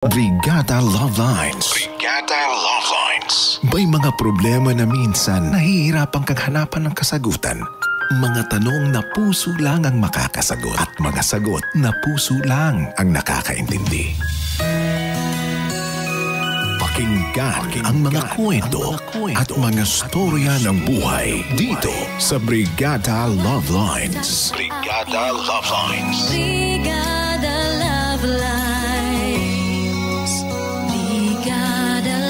Brigada Love Lines. Brigada Love Lines. May mga problema na minsan nahihirapan kang hanapan ng kasagutan. Mga tanong na puso lang ang makakasagot at mga sagot na puso lang ang nakakaintindi. Pakinggan ang mga kwento at mga storya ng buhay dito sa Brigada Love Lines. Brigada Love Lines. Brigada Love Lines. Brigada Love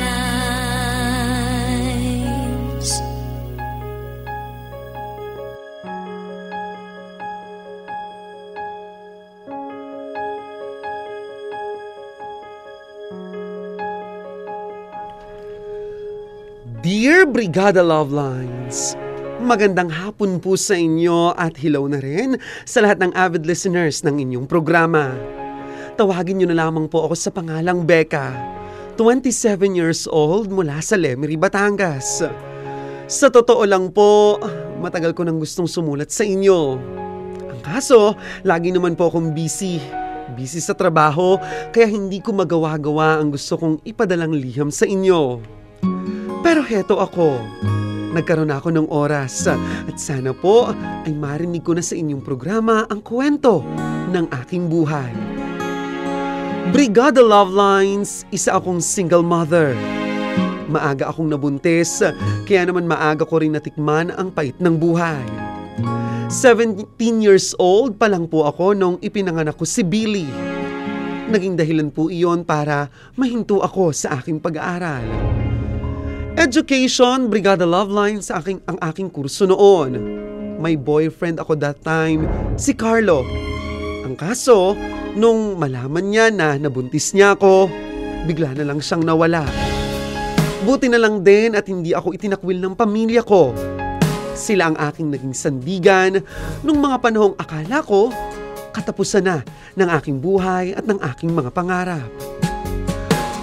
Lines. Dear Brigada Love Lines, magandang hapon po sa inyo at hello na rin sa lahat ng avid listeners ng inyong programa. Tawagin niyo na lamang po ako sa pangalang Becca, 27 years old mula sa Lemery, Batangas. Sa totoo lang po, matagal ko nang gustong sumulat sa inyo. Ang kaso, lagi naman po akong busy sa trabaho, kaya hindi ko magawa-gawa ang gusto kong ipadalang liham sa inyo. Pero heto ako, nagkaroon ako ng oras at sana po ay marinig ko na sa inyong programa ang kwento ng aking buhay. Brigada Love Lines, isa akong single mother. Maaga akong nabuntis, kaya naman maaga ko rin natikman ang pait ng buhay. 17 years old pa lang po ako nung ipinanganak ko si Billy. Naging dahilan po iyon para mahinto ako sa aking pag-aaral. Education, Brigada Love Lines, ang aking kurso noon. May boyfriend ako that time, si Carlo. Ang kaso, nung malaman niya na nabuntis niya ako, bigla na lang siyang nawala. Buti na lang din at hindi ako itinakwil ng pamilya ko. Sila ang aking naging sandigan nung mga panahong akala ko katapusan na ng aking buhay at ng aking mga pangarap.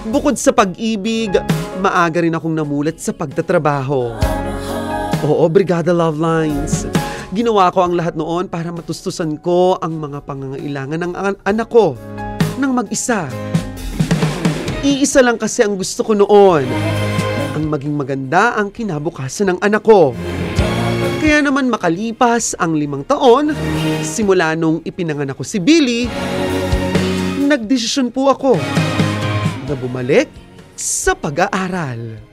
Bukod sa pag-ibig, maaga rin akong namulat sa pagtatrabaho. Oo, Brigada Love Lines. Ginawa ko ang lahat noon para matustusan ko ang mga pangangailangan ng anak ko nang mag-isa. Iisa lang kasi ang gusto ko noon, ang maging maganda ang kinabukasan ng anak ko. Kaya naman makalipas ang 5 taon, simula nung ipinanganak ko si Billy, nagdesisyon po ako na bumalik sa pag-aaral.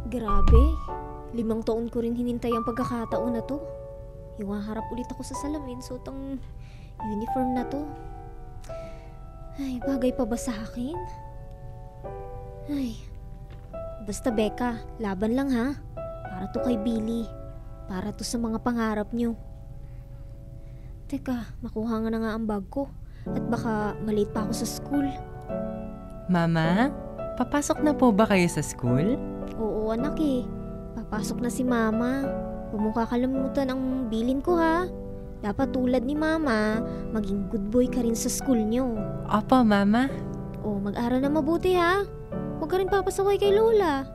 Grabe, 5 taon ko rin hinintay ang pagkakataon na to. Yung haharap ulit ako sa salamin, suot ang uniform na to. Ay, bagay pa ba sa akin? Ay, basta Becca, laban lang ha. Para to kay Billy. Para to sa mga pangarap nyo. Teka, makuha nga na nga ang bag ko. At baka malate pa ako sa school. Mama, papasok na po ba kayo sa school? Oo anak eh, papasok na si Mama. Huwag mong kakalimutan ang bilin ko ha. Dapat tulad ni Mama, maging good boy ka rin sa school nyo. Opo, Mama. O, mag-aral na mabuti ha. Huwag ka rin papasaway kay Lola.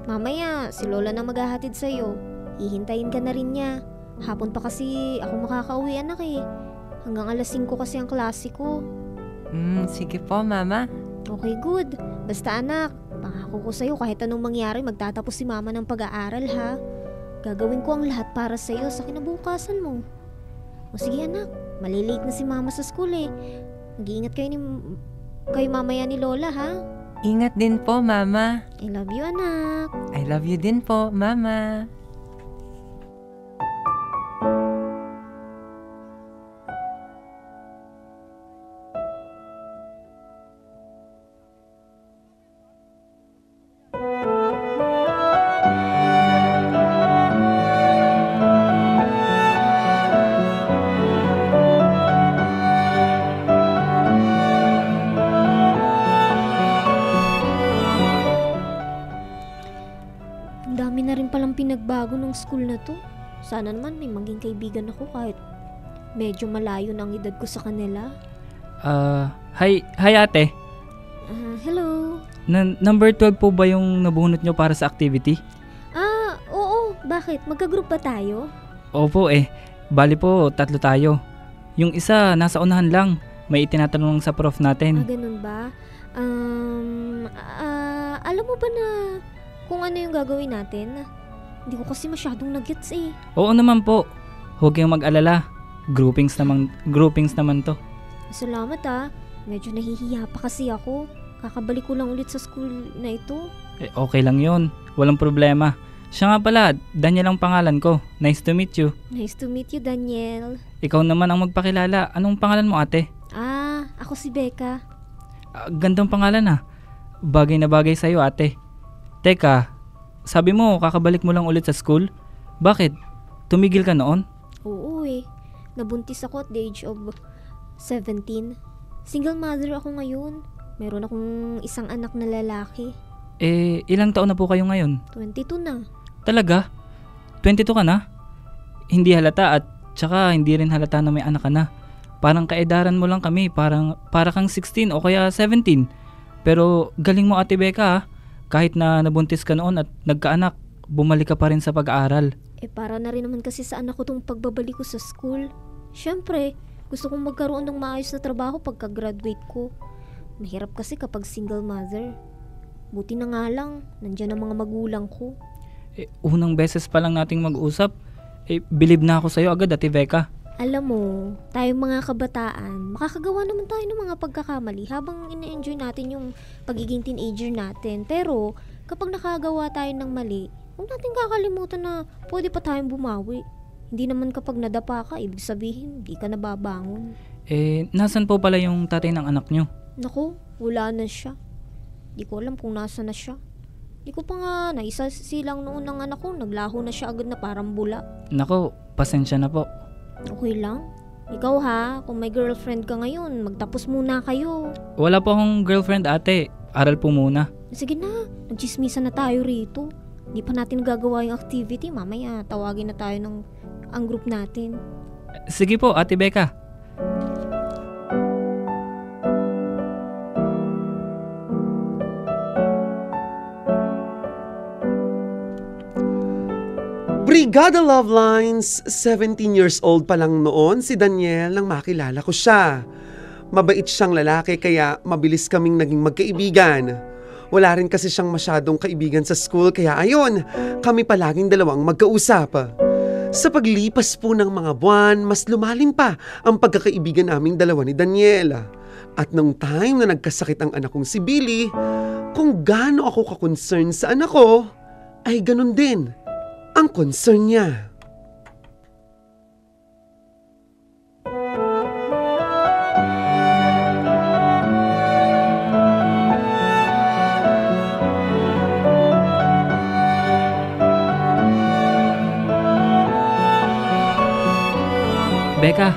Mamaya, si Lola na maghahatid sa'yo. Hihintayin ka na rin niya. Hapon pa kasi ako makakauwi anak eh. Hanggang alas 5 kasi ang klase ko. Sige po, Mama. Okay, good. Basta anak, pangako ko sa'yo kahit anong mangyari, magtatapos si Mama ng pag-aaral ha. Gagawin ko ang lahat para sa'yo sa kinabukasan mo. O sige anak, malilate na si Mama sa school eh. Mag-iingat kayo mamaya ni Lola ha. Ingat din po, Mama. I love you anak. I love you din po, Mama. Ang dami na rin palang pinagbago ng school na to. Sana naman may maging kaibigan ako kahit medyo malayo na ang edad ko sa kanila. Hi ate. Hello. Number 12 po ba yung nabunot nyo para sa activity? Oo. Bakit? Magka-group ba tayo? Opo bali po 3 tayo. Yung isa nasa unahan lang, may itinatanong sa prof natin. Ganun ba? Alam mo ba na kung ano yung gagawin natin? Hindi ko kasi masyadong nag-gets Oo naman po, huwag kayong mag-alala. Groupings naman to. Salamat medyo nahihiya pa kasi ako. Kakabalik ko lang ulit sa school na ito. Okay lang yon, walang problema. Siya nga pala, Daniel ang pangalan ko. Nice to meet you. Nice to meet you, Daniel. Ikaw naman ang magpakilala. Anong pangalan mo ate? Ako si Becca. Gandang pangalan Bagay na bagay sa'yo ate. Teka, sabi mo kakabalik mo lang ulit sa school? Bakit? Tumigil ka noon? Oo Nabuntis ako at the age of 17. Single mother ako ngayon. Meron akong isang anak na lalaki. Ilang taon na po kayo ngayon? 22 na. Talaga? 22 ka na? Hindi halata at tsaka hindi rin halata na may anak ka na. Parang kaedaran mo lang kami, para kang 16 o kaya 17. Pero galing mo ate Becca kahit na nabuntis ka noon at nagkaanak, bumalik ka pa rin sa pag-aaral. Para na rin naman kasi sa anak ko tong pagbabalik ko sa school. Siyempre, gusto kong magkaroon ng maayos na trabaho pagka-graduate ko. Mahirap kasi kapag single mother. Buti na nga lang, nandyan ang mga magulang ko. Unang beses pa lang nating mag-usap. Believe na ako sa'yo agad ate Becca. Alam mo, tayong mga kabataan, makakagawa naman tayo ng mga pagkakamali habang ina-enjoy natin yung pagiging teenager natin. Pero kapag nakagawa tayo ng mali, huwag natin kakalimutan na pwede pa tayong bumawi. Hindi naman kapag nadapa ka, ibig sabihin, hindi ka nababangon. Nasan po pala yung tatay ng anak nyo? Naku, wala na siya. Di ko alam kung nasa na siya. Di ko pa nga naisa silang noon ng anak ko, naglaho na siya agad na parang bula. Naku, pasensya na po. Okay lang. Ikaw kung may girlfriend ka ngayon, magtapos muna kayo. Wala po akong girlfriend ate, aral po muna. Sige na, nagchismisan na tayo rito. Di pa natin gagawa yung activity, mamaya tawagin na tayo ng ang group natin. Sige po ate Becca. Brigada Love Lines, 17 years old pa lang noon si Daniel nang makilala ko siya. Mabait siyang lalaki kaya mabilis kaming naging magkaibigan. Wala rin kasi siyang masyadong kaibigan sa school kaya ayun, kami palaging dalawang magkausap. Sa paglipas po ng mga buwan, mas lumalim pa ang pagkakaibigan naming dalawa ni Daniel. At nung time na nagkasakit ang anak kong si Billy, kung gaano ako ka-concern sa anak ko, ay ganun din ang concern niya. Becca,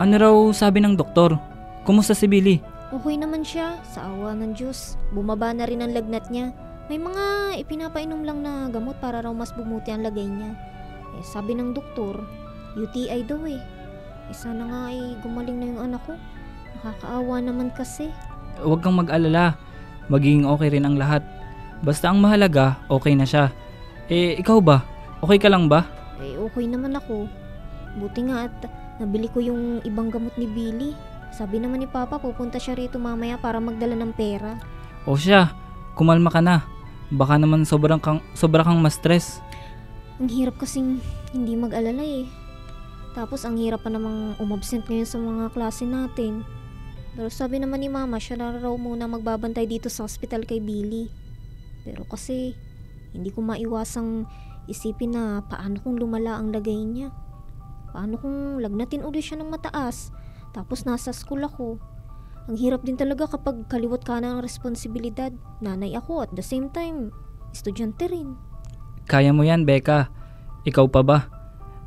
ano raw sabi ng doktor? Kumusta si Billy? Okay naman siya, sa awa ng Diyos. Bumaba na rin ang lagnat niya. May mga ipinapainom lang na gamot para raw mas bumuti ang lagay niya. Sabi ng doktor, UTI daw sana nga gumaling na yung anak ko. Nakakaawa naman kasi. Huwag kang mag-alala, magiging okay rin ang lahat. Basta ang mahalaga, okay na siya. Ikaw ba? Okay ka lang ba? Okay naman ako. Buti nga at nabili ko yung ibang gamot ni Billy. Sabi naman ni Papa pupunta siya rito mamaya para magdala ng pera. O siya, kumalma ka na. Baka naman sobra kang ma-stress. Ang hirap kasing hindi mag-alala Tapos ang hirap pa namang umabsent ngayon sa mga klase natin. Pero sabi naman ni Mama, siya na raw muna magbabantay dito sa hospital kay Billy. Pero kasi hindi ko maiwasang isipin na paano kung lumala ang lagay niya. Paano kung lagnatin ulit siya ng mataas, tapos nasa school ako. Ang hirap din talaga kapag kaliwat ka na ang responsibilidad. Nanay ako at the same time, estudyante rin. Kaya mo yan, Becca. Ikaw pa ba?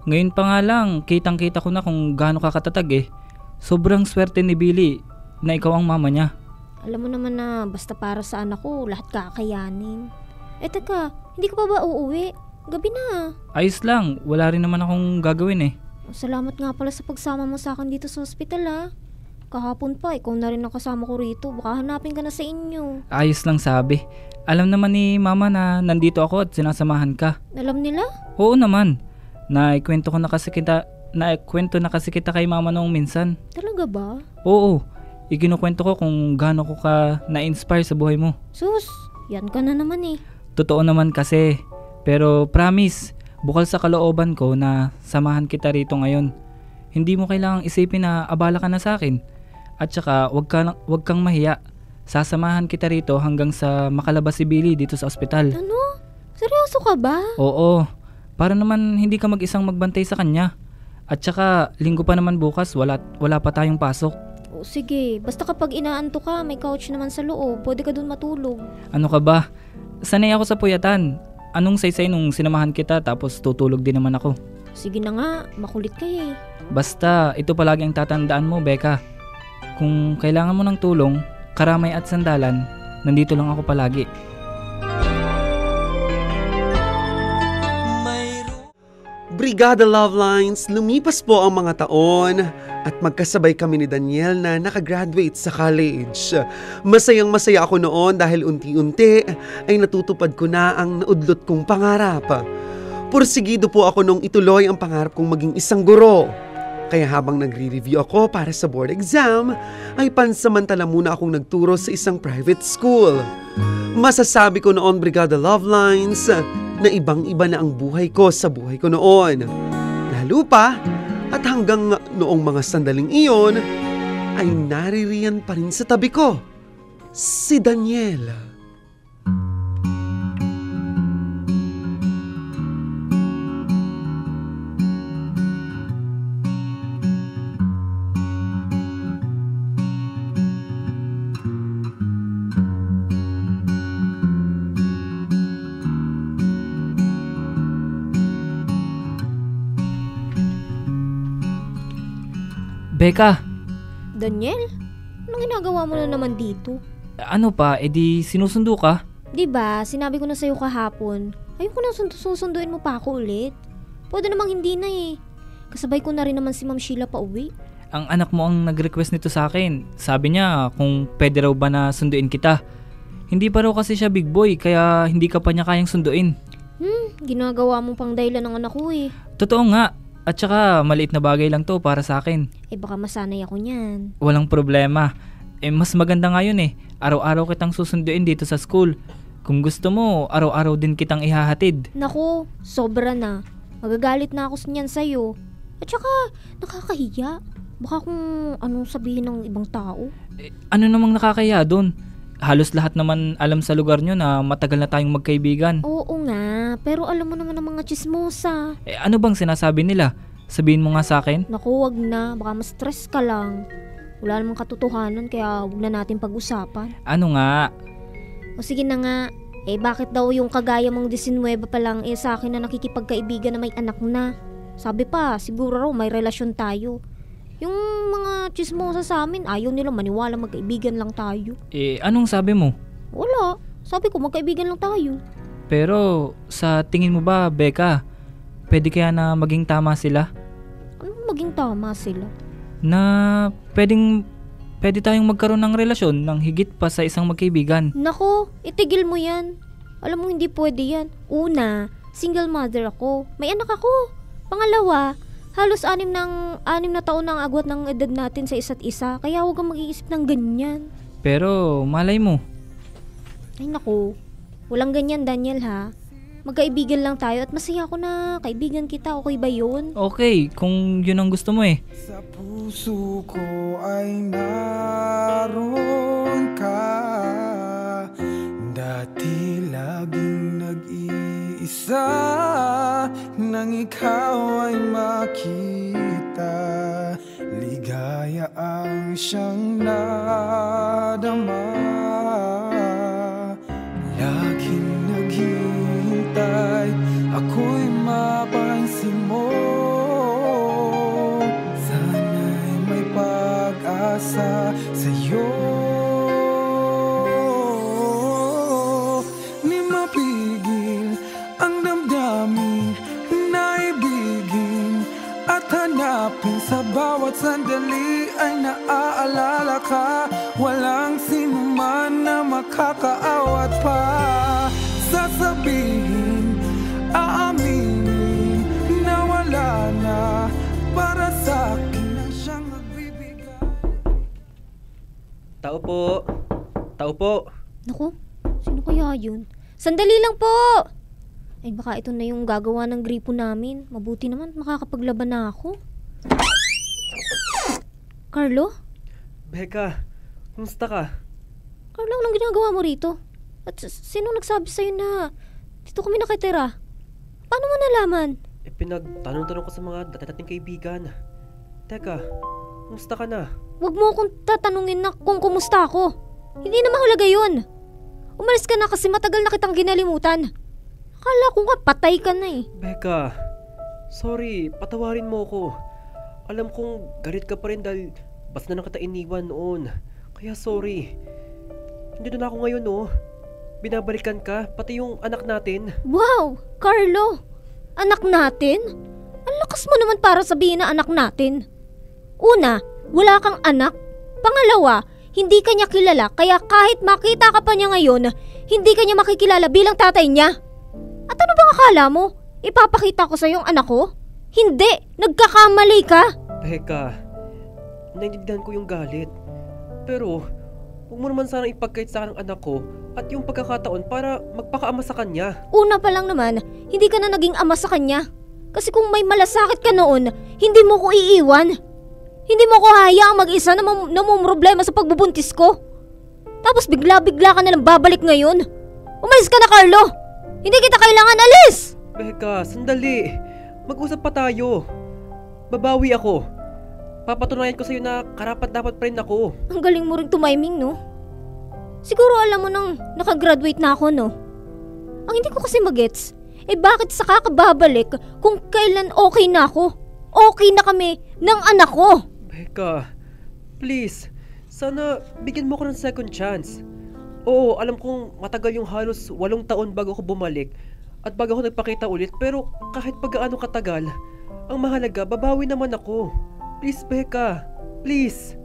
Ngayon pa nga lang, kitang-kita ko na kung gaano ka katatag Sobrang swerte ni Billy na ikaw ang mama niya. Alam mo naman na basta para sa anak ko, lahat kakayanin. Teka, hindi ka pa ba uuwi? Gabi na. Ayos lang, wala rin naman akong gagawin Salamat nga pala sa pagsama mo sa akin dito sa ospital ha. Kahapon pa, ikaw na rin ang kasama ko rito. Baka hanapin ka na sa inyo. Ayos lang sabi. Alam naman ni mama na nandito ako at sinasamahan ka. Alam nila? Oo naman. Naikwento na kasi kita kay mama noong minsan. Talaga ba? Oo. Ikinukwento ko kung gaano ko ka na-inspire sa buhay mo. Sus, yan ka na naman eh. Totoo naman kasi. Pero promise, bukal sa kalooban ko na samahan kita rito ngayon. Hindi mo kailangang isipin na abala ka na sa akin. At saka wag kang mahiya. Sasamahan kita rito hanggang sa makalabas si Billy dito sa ospital. Ano? Seryoso ka ba? Oo. Para naman hindi ka mag-isang magbantay sa kanya. At saka linggo pa naman bukas, wala pa tayong pasok. O sige, basta kapag inaanto ka, may couch naman sa loob. Pwede ka dun matulog. Ano ka ba? Sanay ako sa puyatan. Anong saysay nung sinamahan kita tapos tutulog din naman ako. Sige na nga, makulit ka eh. Basta ito palagi ang tatandaan mo, Becca. Kung kailangan mo ng tulong, karamay at sandalan, nandito lang ako palagi. Brigada Love Lines, lumipas po ang mga taon at magkasabay kami ni Daniel na nakagraduate sa college. Masayang masaya ako noon dahil unti-unti ay natutupad ko na ang naudlot kong pangarap. Pursigido po ako nung ituloy ang pangarap kong maging isang guro. Kaya habang nagre-review ako para sa board exam, ay pansamantala muna akong nagturo sa isang private school. Masasabi ko noon, Brigada Love Lines, na ibang-iba na ang buhay ko sa buhay ko noon. Lalo pa, at hanggang noong mga sandaling iyon, ay naririyan pa rin sa tabi ko, si Daniel. Becca, Daniel? Anong ginagawa mo na naman dito? ano pa, edi sinusundo ka? Diba, sinabi ko na sa'yo kahapon. Ayoko na susunduin mo pa ako ulit. Pwede namang hindi na eh. Kasabay ko na rin naman si Ma'am Sheila pa uwi. Ang anak mo ang nag-request nito sa akin. Sabi niya kung pwede raw ba na sunduin kita. Hindi pa raw kasi siya big boy kaya hindi ka pa niya kayang sunduin. Ginagawa mo pang dahilan ng anak ko eh. Totoo nga. At saka maliit na bagay lang to para sa akin. Baka masanay ako niyan. Walang problema. Mas maganda nga yun eh. Araw-araw kitang susunduin dito sa school. Kung gusto mo, araw-araw din kitang ihahatid. Naku, sobra na. Magagalit na ako niyan sa'yo. At saka, nakakahiya. Baka kung anong sabihin ng ibang tao. Ano namang nakakaya doon? Halos lahat naman alam sa lugar nyo na matagal na tayong magkaibigan. Oo nga, pero alam mo naman ang mga chismosa. Ano bang sinasabi nila? Sabihin mo nga sa akin. Naku, wag na. Baka ma-stress ka lang. Wala namang katotohanan kaya wag na natin pag-usapan. Ano nga? O sige na nga. Bakit daw yung kagaya mong 19 pa lang sa akin na nakikipagkaibigan na may anak na? Sabi pa, siguro raw may relasyon tayo. Yung mga chismosa sa amin, ayaw nila maniwala magkaibigan lang tayo. Anong sabi mo? Wala. Sabi ko magkaibigan lang tayo. Pero sa tingin mo ba, Becca, pwede kaya na maging tama sila? Anong maging tama sila? Na pwede tayong magkaroon ng relasyon ng higit pa sa isang magkaibigan. Nako, itigil mo yan. Alam mo hindi pwede yan. Una, single mother ako. May anak ako. Pangalawa, halos 6 na taon na ang agwat ng edad natin sa isa't isa. Kaya huwag kang mag-iisip ng ganyan. Pero malay mo. Ay nako, walang ganyan Daniel ha. Magkaibigan lang tayo at masaya ako na kaibigan kita. Okay ba yun? Okay, kung yun ang gusto mo eh. Sa puso ko ay naroon ka. Dati laging nag-iisa nang ikaw ay makita. Ligaya ang siyang nadama. Laging naghihintay ako'y mapansin mo. Sana'y may pag-asa sa'yo. Ni mapigil ang damdamin na ibigin at hanapin ka, walang sinuman na makakaawat pa. Sasabihin, aaminin na wala na, para sa akin na siyang magbibigay. Tao po. Tao po. Naku, sino kaya yun? Sandali lang po! Ay baka ito na yung gagawa ng gripo namin. Mabuti naman makakapaglaban na ako. Carlo? Becca, kumusta ka? Carlo, anong ginagawa mo rito? At sino nagsabi sa'yo na dito kami nakitira? Paano mo nalaman? Pinagtanong-tanong ko sa mga dati-dating kaibigan. Teka, kumusta ka na? Huwag mo akong tatanungin na kung kumusta ako. Hindi na mahalaga yun. Umalis ka na kasi matagal na kitang ginalimutan. Akala ko nga patay ka na eh. Becca, sorry, patawarin mo ko. Alam kong galit ka pa rin dahil basta na kita iniwan noon. Kaya sorry. Nandito na ako ngayon Binabalikan ka, pati yung anak natin. Wow! Carlo! Anak natin? Ang lakas mo naman para sabihin na anak natin. Una, wala kang anak. Pangalawa, hindi ka niya kilala kaya kahit makita ka pa niya ngayon, hindi ka niya makikilala bilang tatay niya. At ano bang akala mo? Ipapakita ko sa yung anak ko? Hindi! Nagkakamali ka! Becca, naiintindihan ko yung galit. Pero, huwag mo naman sanang ipagkait sa akin ang anak ko at yung pagkakataon para magpakaama sa kanya. Una pa lang naman, hindi ka na naging ama sa kanya. Kasi kung may malasakit ka noon, hindi mo ko iiwan. Hindi mo ko hayaang mag-isa na problema sa pagbubuntis ko. Tapos bigla-bigla ka nalang babalik ngayon. Umalis ka na, Carlo! Hindi kita kailangan, alis! Becca, sandali. Mag-usap pa tayo. Babawi ako. Papatunayan ko sa'yo na karapat-dapat pa rin ako. Ang galing mo rin tumiming, no? Siguro alam mo nang nakagraduate na ako, no? Ang hindi ko kasi magets, bakit saka ka babalik kung kailan okay na ako? Okay na kami ng anak ko. Becca, please, sana bigyan mo ko ng second chance. Oo, alam kong matagal yung halos 8 taon bago ako bumalik at bago ako nagpakita ulit, pero kahit pag-aano katagal, ang mahalaga, babawi naman ako. Please, Becca, please.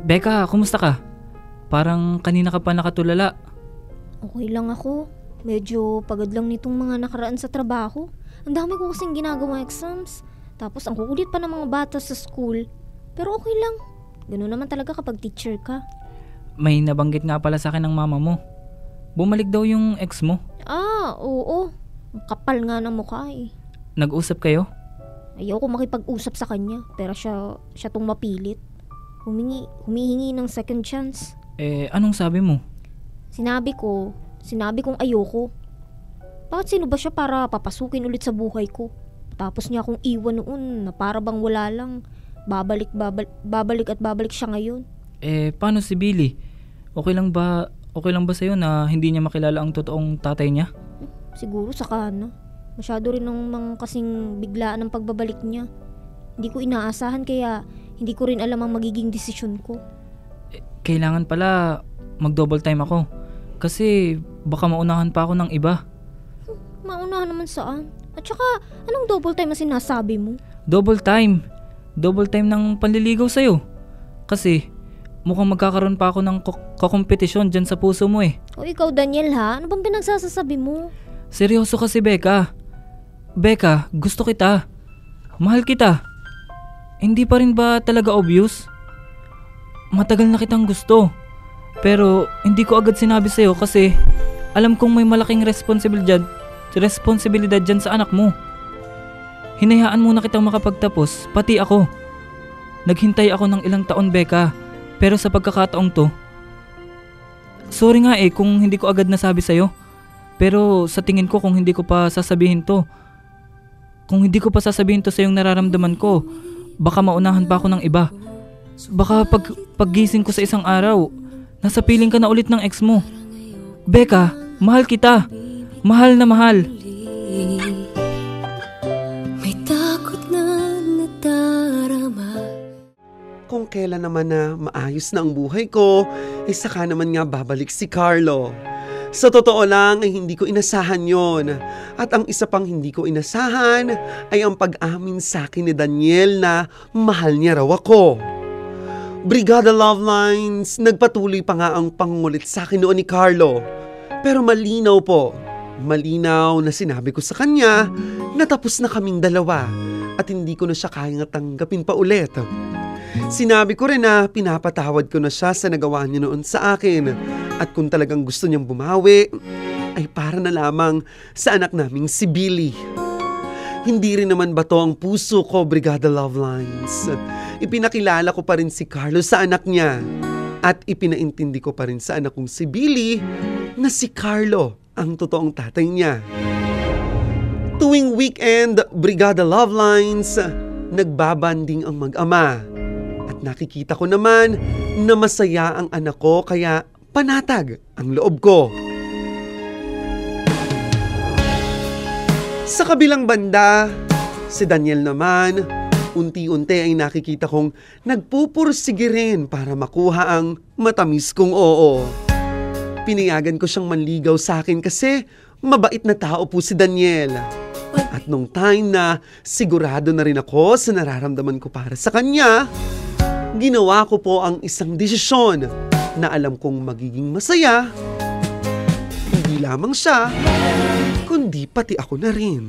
Becca, kumusta ka? Parang kanina ka pa nakatulala. Okay lang ako. Medyo pagod lang nitong mga nakaraan sa trabaho. Ang dami ko kasing ginagawa exams. Tapos ang kukulit pa ng mga bata sa school. Pero okay lang. Ganun naman talaga kapag teacher ka. May nabanggit nga pala sa akin ng mama mo. Bumalik daw yung ex mo. Oo. Ang kapal nga ng mukha eh. Nag-usap kayo? Ayoko makipag-usap sa kanya. Pero siya tong mapilit. Humihingi ng second chance. Anong sabi mo? Sinabi kong ayoko. Bakit sino ba siya para papasukin ulit sa buhay ko? Tapos niya akong iwan noon na para bang wala lang. Babalik at babalik siya ngayon. Paano si Billy? Okay lang ba sa'yo na hindi niya makilala ang totoong tatay niya? Siguro saka na. Masyado rin ng kasing biglaan ng pagbabalik niya. Hindi ko inaasahan kaya hindi ko rin alam ang magiging desisyon ko. Kailangan pala mag-double time ako. Kasi baka maunahan pa ako ng iba. Maunahan naman saan? At saka, anong double time na sinasabi mo? Double time? Double time ng panliligaw sa'yo. Kasi mukhang magkakaroon pa ako ng kakompetisyon dyan sa puso mo eh. O ikaw Daniel ha? Ano bang pinagsasasabi mo? Seryoso kasi Becca. Becca, gusto kita. Mahal kita. Hindi pa rin ba talaga obvious? Matagal na kitang gusto. Pero hindi ko agad sinabi sa'yo kasi alam kong may malaking responsibilidad dyan sa anak mo. Hinayaan muna kitang makapagtapos, pati ako. Naghintay ako ng ilang taon, Becca. Pero sa pagkakataong to, sorry nga kung hindi ko agad nasabi sa'yo. Pero sa tingin ko kung hindi ko pa sasabihin to sa yung nararamdaman ko, baka maunahan pa ako ng iba. Baka paggising ko sa isang araw, nasa piling ka na ulit ng ex mo. Becca, mahal kita. Mahal na mahal. May takot na nadarama. Kung kailan naman na maayos na ang buhay ko, saka naman nga babalik si Carlo. Sa totoo lang ay hindi ko inasahan yon. At ang isa pang hindi ko inasahan ay ang pag-amin sa akin ni Daniel na mahal niya raw ako. Brigada Love Lines, nagpatuloy pa nga ang pangungulit sa akin noon ni Carlo. Pero malinaw po, malinaw na sinabi ko sa kanya na tapos na kaming dalawa at hindi ko na siya kayang tanggapin pa ulit. Sinabi ko rin na pinapatawad ko na siya sa nagawa niya noon sa akin at kung talagang gusto niyang bumawi ay para na lamang sa anak naming si Billy. Hindi rin naman ba to ang puso ko, Brigada Love Lines? Ipinakilala ko pa rin si Carlo sa anak niya at ipinaintindi ko pa rin sa anak kong si Billy na si Carlo ang totoong tatay niya. Tuwing weekend, Brigada Love Lines, nagbabanding ang mag-ama. At nakikita ko naman na masaya ang anak ko kaya panatag ang loob ko. Sa kabilang banda, si Daniel naman, unti-unti ay nakikita kong nagpupursige rin para makuha ang matamis kong oo. Pinayagan ko siyang manligaw sa akin kasi mabait na tao po si Daniel. At nung time na sigurado na rin ako sa nararamdaman ko para sa kanya, ginawa ko po ang isang desisyon na alam kong magiging masaya. Hindi lamang siya, kundi pati ako na rin.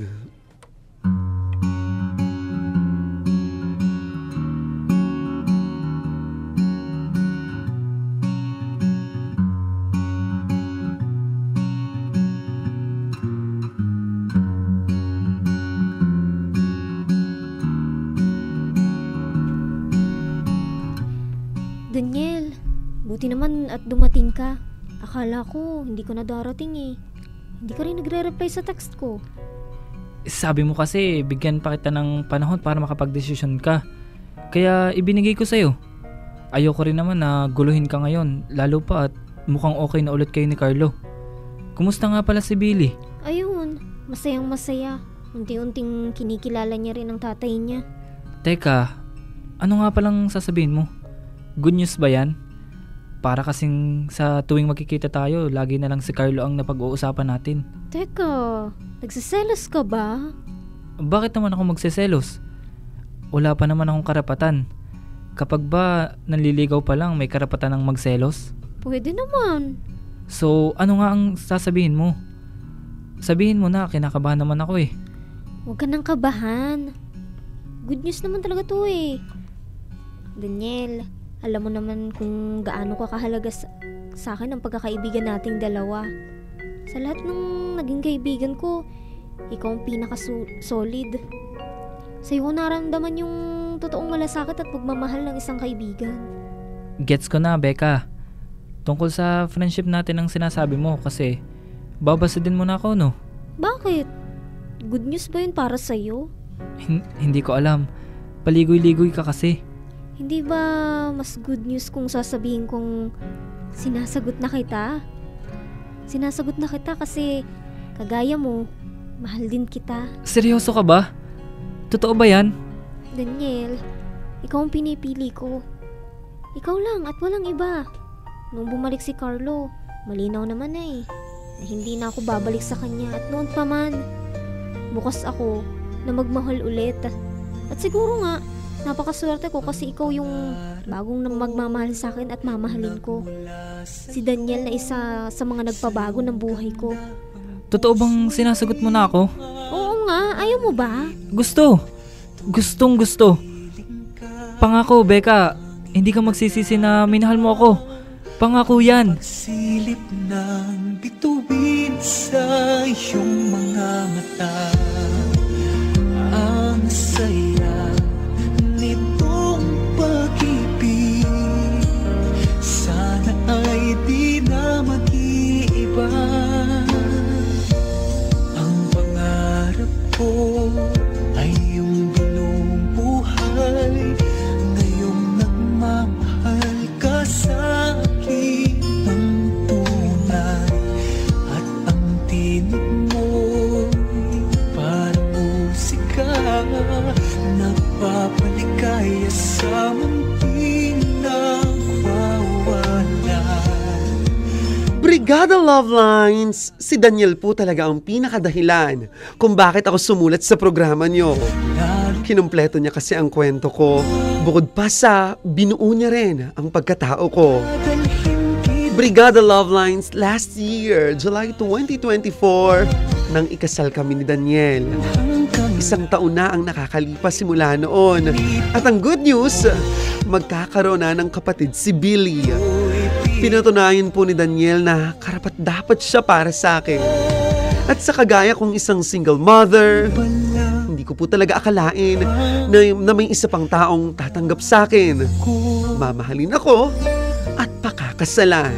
Daniel, buti naman at dumating ka. Akala ko hindi ko na darating eh. Hindi ka rin nagre-reply sa text ko. Sabi mo kasi bigyan pa kita ng panahon para makapag-desisyon ka. Kaya ibinigay ko sa'yo. Ayoko rin naman na guluhin ka ngayon, lalo pa at mukhang okay na ulit kayo ni Carlo. Kumusta nga pala si Billy? Ayun, masayang masaya. Unti-unting kinikilala niya rin ang tatay niya. Teka, ano nga palang sasabihin mo? Good news ba yan? Para kasing sa tuwing magkikita tayo, lagi na lang si Carlo ang napag-uusapan natin. Teka, nagsiselos ka ba? Bakit naman ako magsiselos? Wala pa naman akong karapatan. Kapag ba nanliligaw pa lang, may karapatan ng magselos? Pwede naman. So, ano nga ang sasabihin mo? Sabihin mo na, kinakabahan naman ako eh. Huwag ka nang kabahan. Good news naman talaga to eh. Daniel, alam mo naman kung gaano ka kahalaga sa akin ang pagkakaibigan nating dalawa. Sa lahat ng naging kaibigan ko, ikaw ang pinaka-solid. Sa'yo ko naramdaman yung totoong malasakit at pagmamahal ng isang kaibigan. Gets ko na, Becca. Tungkol sa friendship natin ang sinasabi mo kasi babasadin mo na ako, no? Bakit? Good news ba yun para sa'yo? Hindi ko alam. Paligoy-ligoy ka kasi. Hindi ba mas good news kung sasabihin kong sinasagot na kita? Sinasagot na kita kasi kagaya mo, mahal din kita. Seryoso ka ba? Totoo ba yan? Daniel, ikaw ang pinipili ko. Ikaw lang at walang iba. Nung bumalik si Carlo, malinaw naman na eh, na hindi na ako babalik sa kanya at noon pa man, bukas ako na magmahal ulit. At siguro nga, napakaswerte ko kasi ikaw yung bagong magmamahal sa akin at mamahalin ko. Si Daniel na isa sa mga nagpabago ng buhay ko. Totoo bang sinasagot mo na ako? Oo nga, ayaw mo ba? Gusto. Gustong gusto. Pangako, Becca, hindi ka magsisisi na minahal mo ako. Pangako yan. Silip ng bituin sa iyong mga mata. Ang saya nitong pag-ibig, sana ay di na mag-iiba. Ang pangarap ko ay yung binubuhay, ngayong nagmamahal ka sa akin ng tunay. At ang tinig mo'y parang musika Brigada Love Lines, si Daniel po talaga ang pinakadahilan kung bakit ako sumulat sa programa nyo. Kinumpleto niya kasi ang kwento ko, bukod pa sa binuo niya rin ang pagkatao ko. Brigada Love Lines last year, July 2024, nang ikasal kami ni Daniel. 1 taon na ang nakakalipas simula noon. At ang good news, magkakaroon na ng kapatid si Billy. Pinatunayan po ni Daniel na karapat-dapat siya para sa akin. At sa kagaya kong isang single mother, hindi ko po talaga akalain na may isa pang taong tatanggap sa akin. Mamahalin ako at pakakasalan.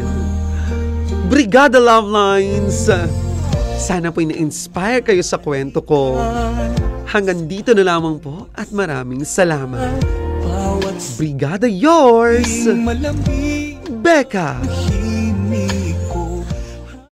Brigada Love Lines, sana po'y na-inspire kayo sa kwento ko. Hanggang dito na lamang po at maraming salamat. Brigada yours, Becca.